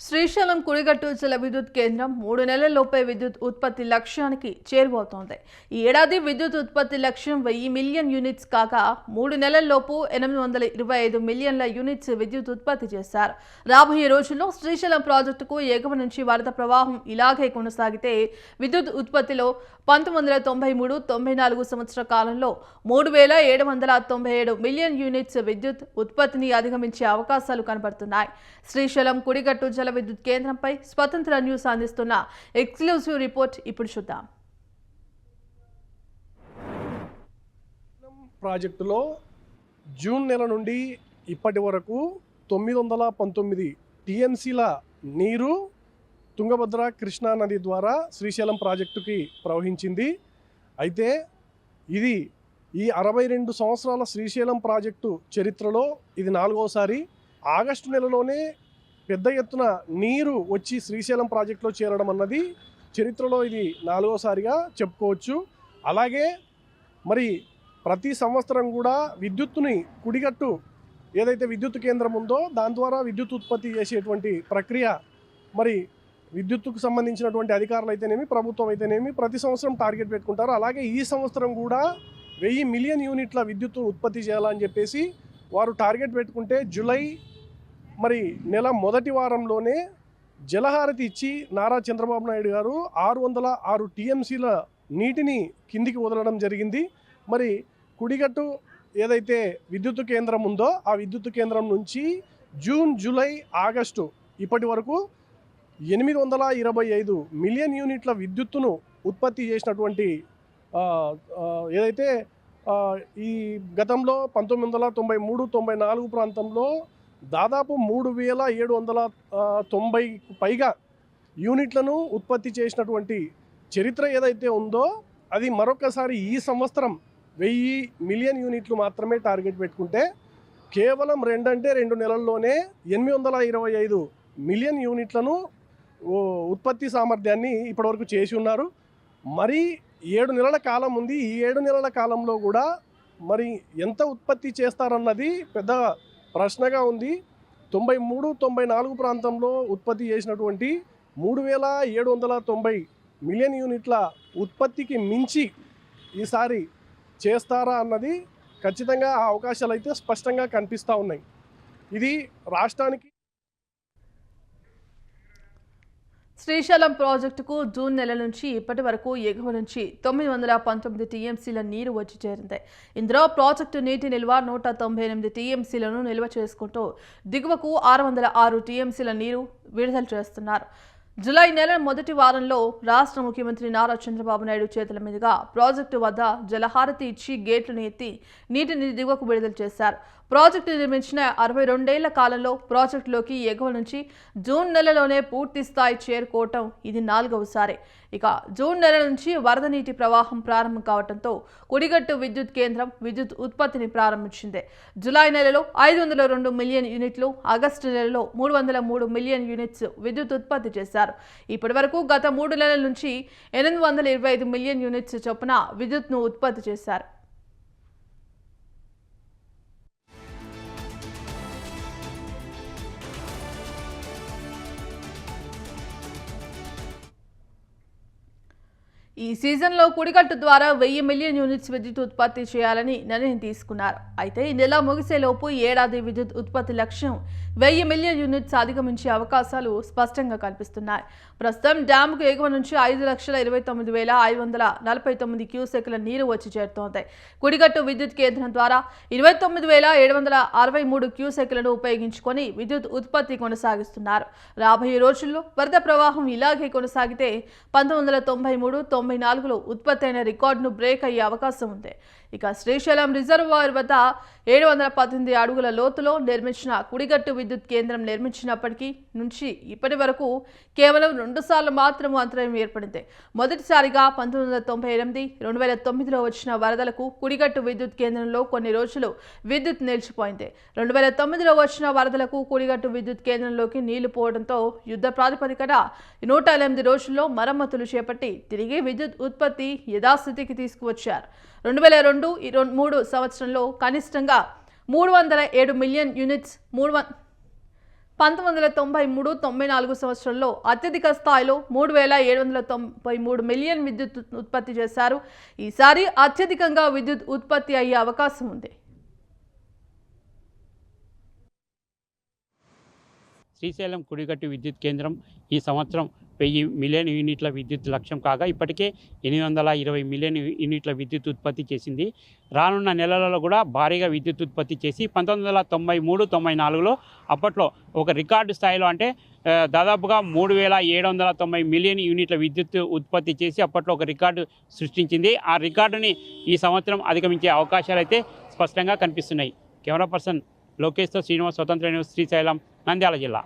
శ్రీశైలం కుడిగట్టు జల విద్యుత్ కేంద్రం 3 నెలల్లోపే విద్యుత్ ఉత్పత్తి లక్ష్యానికి చేరువవుతోంది. ఈ ఏడాది విద్యుత్ ఉత్పత్తి లక్ష్యం 1000 మిలియన్ యూనిట్స్ కాగా 3 నెలల్లోపు 825 మిలియన్ల యూనిట్స్ విద్యుత్ ఉత్పత్తి చేశారు. రాబోయే రోజుల్లో శ్రీశైలం ప్రాజెక్టుకు ఎగువ నుంచి వరద ప్రవాహం ఇలాగే కొనసాగితే విద్యుత్ ఉత్పత్తిలో 1993-94 సంవత్సర కాలంలో 3797 మిలియన్ యూనిట్స్ విద్యుత్ ఉత్పత్తిని అధిగమించే అవకాశాలు కనబడుతున్నాయి. శ్రీశైలం కుడిగట్టు జల విద్యుత్ కేంద్రంపై స్వతంత్ర న్యూస్ అందిస్తున్న ఎక్స్క్లూజివ్ రిపోర్ట్ ఇప్పుడు చూద్దాం. ప్రాజెక్టులో జూన్ నెల నుండి ఇప్పటి వరకు 919 టీఎంసీల నీరు తుంగభద్ర కృష్ణా నది ద్వారా శ్రీశైలం ప్రాజెక్టుకి ప్రవహించింది. అయితే ఇది ఈ 62 సంవత్సరాల శ్రీశైలం ప్రాజెక్టు చరిత్రలో ఇది 4వసారి. ఆగస్టు నెలలోనే పెద్ద ఎత్తున నీరు వచ్చి శ్రీశైలం ప్రాజెక్టులో చేరడం అన్నది చరిత్రలో ఇది 4వసారిగా చెప్పుకోవచ్చు. అలాగే మరి ప్రతి సంవత్సరం కూడా విద్యుత్తుని కుడిగట్టు ఏదైతే విద్యుత్ కేంద్రం ఉందో దాని ద్వారా విద్యుత్ ఉత్పత్తి చేసేటువంటి ప్రక్రియ మరి విద్యుత్తుకు సంబంధించినటువంటి అధికారులు అయితేనేమి ప్రభుత్వం అయితేనేమి ప్రతి సంవత్సరం టార్గెట్ పెట్టుకుంటారు. అలాగే ఈ సంవత్సరం కూడా 1000 మిలియన్ యూనిట్ల విద్యుత్తు ఉత్పత్తి చేయాలని చెప్పేసి వారు టార్గెట్ పెట్టుకుంటే జూలై మరి నెల మొదటి వారంలోనే జలహారతి ఇచ్చి నారా చంద్రబాబు నాయుడు గారు 606 టీఎంసీల నీటిని కిందికి వదలడం జరిగింది. మరి కుడిగట్టు ఏదైతే విద్యుత్ కేంద్రం ఉందో ఆ విద్యుత్ కేంద్రం నుంచి జూన్, జూలై, ఆగస్టు ఇప్పటి వరకు 825 మిలియన్ యూనిట్ల విద్యుత్తును ఉత్పత్తి చేసినటువంటి ఏదైతే ఈ గతంలో 1993-94 ప్రాంతంలో దాదాపు 3790 పైగా యూనిట్లను ఉత్పత్తి చేసినటువంటి చరిత్ర ఏదైతే ఉందో అది మరొకసారి ఈ సంవత్సరం 1000 మిలియన్ యూనిట్లు మాత్రమే టార్గెట్ పెట్టుకుంటే కేవలం 2 నెలల్లోనే 825 మిలియన్ యూనిట్లను ఉత్పత్తి సామర్థ్యాన్ని ఇప్పటివరకు చేసి ఉన్నారు. మరి 7 నెలల కాలం ఉంది. ఈ 7 నెలల కాలంలో కూడా మరి ఎంత ఉత్పత్తి చేస్తారన్నది పెద్ద ప్రశ్నగా ఉంది. 93-94 ప్రాంతంలో ఉత్పత్తి చేసినటువంటి 3790 మిలియన్ యూనిట్ల ఉత్పత్తికి మించి ఈసారి చేస్తారా అన్నది ఖచ్చితంగా ఆ అవకాశాలు అయితే స్పష్టంగా కనిపిస్తూ ఉన్నాయి. ఇది రాష్ట్రానికి శ్రీశైలం ప్రాజెక్టుకు జూన్ నెల నుంచి ఇప్పటి వరకు ఎగువ నుంచి 919 టీఎంసీల నీరు వచ్చి చేరింది. ఇందులో ప్రాజెక్టు నీటి నిల్వ 198 టీఎంసీలను నిల్వ చేసుకుంటూ దిగువకు 606 టీఎంసీల నీరు విడుదల చేస్తున్నారు. జూలై నెల మొదటి వారంలో రాష్ట్ర ముఖ్యమంత్రి నారా చంద్రబాబు నాయుడు చేతుల మీదుగా ప్రాజెక్టు వద్ద జలహారతి ఇచ్చి గేట్లను ఎత్తి నీటిని దిగువకు విడుదల చేశారు. ప్రాజెక్టు నిర్మించిన 62 ఏళ్ల కాలంలో ప్రాజెక్టులోకి ఎగువ నుంచి జూన్ నెలలోనే పూర్తి స్థాయి చేరుకోవటం ఇది 4వసారి. ఇక జూన్ నెల నుంచి వరద నీటి ప్రవాహం ప్రారంభం కావడంతో కుడిగట్టు విద్యుత్ కేంద్రం విద్యుత్ ఉత్పత్తిని ప్రారంభించింది. జూలై నెలలో 502 మిలియన్ యూనిట్లు, ఆగస్టు నెలలో 303 మిలియన్ యూనిట్స్ విద్యుత్ ఉత్పత్తి చేశారు. ఇప్పటి వరకు గత 3 నెలల నుంచి 825 మిలియన్ యూనిట్స్ చొప్పున విద్యుత్ను ఉత్పత్తి చేశారు. ఈ సీజన్లో కుడిగట్టు ద్వారా 1000 మిలియన్ యూనిట్స్ విద్యుత్ ఉత్పత్తి చేయాలని నిర్ణయం తీసుకున్నారు. అయితే ఈ నెల ముగిసేలోపు ఏడాది విద్యుత్ ఉత్పత్తి లక్ష్యం 1000 మిలియన్ యూనిట్స్ అధిగమించే అవకాశాలు స్పష్టంగా కనిపిస్తున్నాయి. ప్రస్తుతం డ్యాముకు ఎగువ నుంచి 5,29,549 క్యూసెక్ల నీరు వచ్చి చేరుతోంది. కుడిగట్టు విద్యుత్ కేంద్రం ద్వారా 29,763 క్యూసెక్లను ఉపయోగించుకొని విద్యుత్ ఉత్పత్తి కొనసాగిస్తున్నారు. రాబోయే రోజుల్లో వరద ప్రవాహం ఇలాగే కొనసాగితే 1993-94లో ఉత్పత్తి అయిన రికార్డును బ్రేక్ అయ్యే అవకాశం ఉంది. ఇక శ్రీశైలం రిజర్వాయర్ వద్ద 718 అడుగుల లోతులో నిర్మించిన కుడిగట్టు విద్యుత్ కేంద్రం నిర్మించినప్పటికీ నుంచి ఇప్పటి వరకు కేవలం 2 సార్లు మాత్రమే అంతరాయం ఏర్పడింది. మొదటిసారిగా 1998, 2009లో వచ్చిన వరదలకు కుడిగట్టు విద్యుత్ కేంద్రంలో కొన్ని రోజులు విద్యుత్ నిలిచిపోయింది. 2009లో వచ్చిన వరదలకు కుడిగట్టు విద్యుత్ కేంద్రంలోకి నీళ్లు పోవడంతో యుద్ధ ప్రాతిపదికన 108 రోజుల్లో మరమ్మతులు చేపట్టి తిరిగి విద్యుత్ ఉత్పత్తి యథాస్థితికి తీసుకువచ్చారు. 2002-23 సంవత్సరంలో కనిష్టంగా 307 మిలియన్ యూనిట్స్ 1993-94 సంవత్సరంలో అత్యధిక స్థాయిలో 3,793 మిలియన్ విద్యుత్ ఉత్పత్తి చేశారు. ఈసారి అత్యధికంగా విద్యుత్ ఉత్పత్తి అయ్యే అవకాశం ఉంది. శ్రీశైలం కుడిగట్టు విద్యుత్ కేంద్రం ఈ సంవత్సరం 1000 మిలియన్ యూనిట్ల విద్యుత్ లక్ష్యం కాగా ఇప్పటికే 820 మిలియన్ యూనిట్ల విద్యుత్ ఉత్పత్తి చేసింది. రానున్న నెలలలో కూడా భారీగా విద్యుత్ ఉత్పత్తి చేసి 1993-94లో అప్పట్లో ఒక రికార్డు స్థాయిలో అంటే దాదాపుగా 3,790 మిలియన్ యూనిట్ల విద్యుత్ ఉత్పత్తి చేసి అప్పట్లో ఒక రికార్డు సృష్టించింది. ఆ రికార్డుని ఈ సంవత్సరం అధిగమించే అవకాశాలు అయితే స్పష్టంగా కనిపిస్తున్నాయి. కెమెరా పర్సన్ లోకేష్తో శ్రీనివాస్, స్వతంత్ర న్యూస్, శ్రీశైలం, నంద్యాల జిల్లా.